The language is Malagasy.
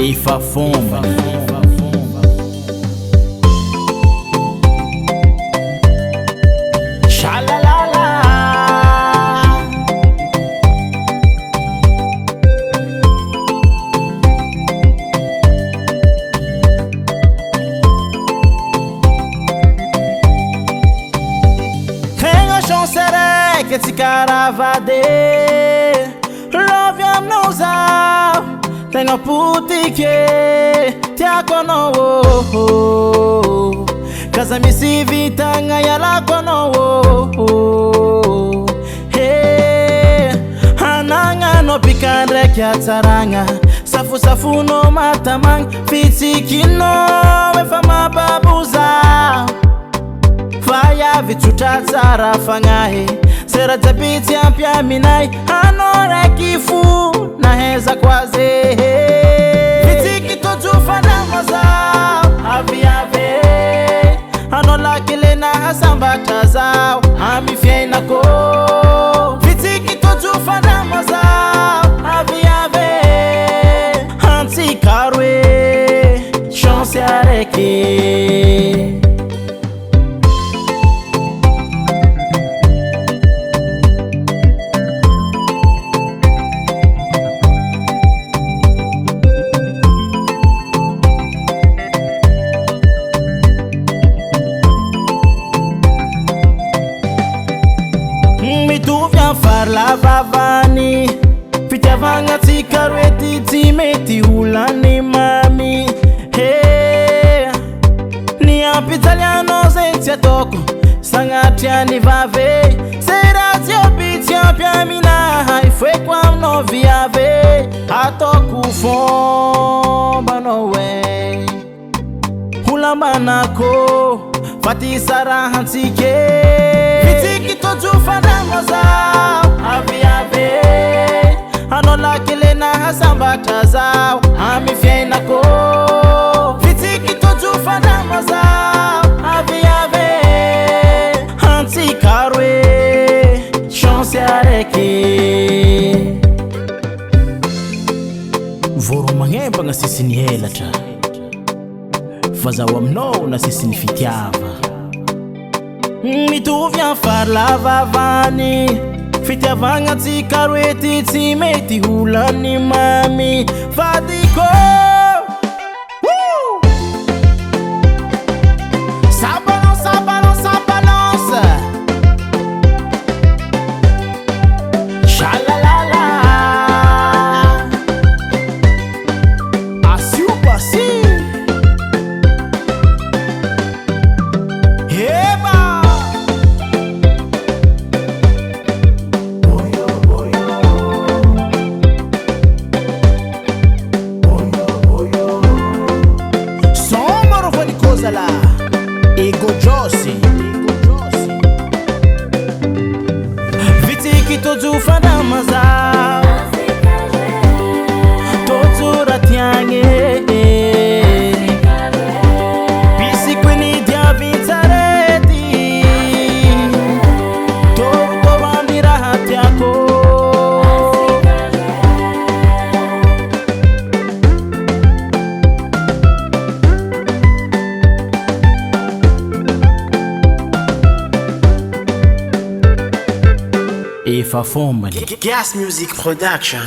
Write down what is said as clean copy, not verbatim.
Ifa Fomba. Shalalala. Kenga chansere que ti caravade. Love yam no za. Tenga putike tia kono wo kaza misivita ngayala kono wo hey hananga no pikandre kya taranga safu safu no matamang fitikino we fama babuza faya vitutatsara fangahe sera tapiti ampya minai anora kifu na heza kwaze vitiki totufana maza avi ave anola kile na hasambata zao amifia inako vitiki totufana maza avi ave hansi karwe chance areke tu viens far la vavani Fitia vanga ti karweti ti meti hulani mami Hey Ni apitaliano zentia toko Sangatia ni vave Serati opitia pia mina Haifwe kwa mno viave Atoku fomba no way Hula manako Fati sara hantike Vitiki toju fana maza Avi ave Anola kile na hasambata zao Amifia inako Vitiki toju fana maza Avi ave Hanti karwe Chance areke Voro mangemba nga sisi ni hela cha Faza wa mno na sisi ni fitiava tu viens far la vavani Fitia vanga ti karweti ti meti hulani mami Fadiko Ça balance, ça balance, ça balance Shalalala Asi ou pasi Ego Josi Vitiki toju fada maza Toju ratiange Bisi kwini dia vitareti Toru bandira hatiako Ifa Fomba. Gas Music Production.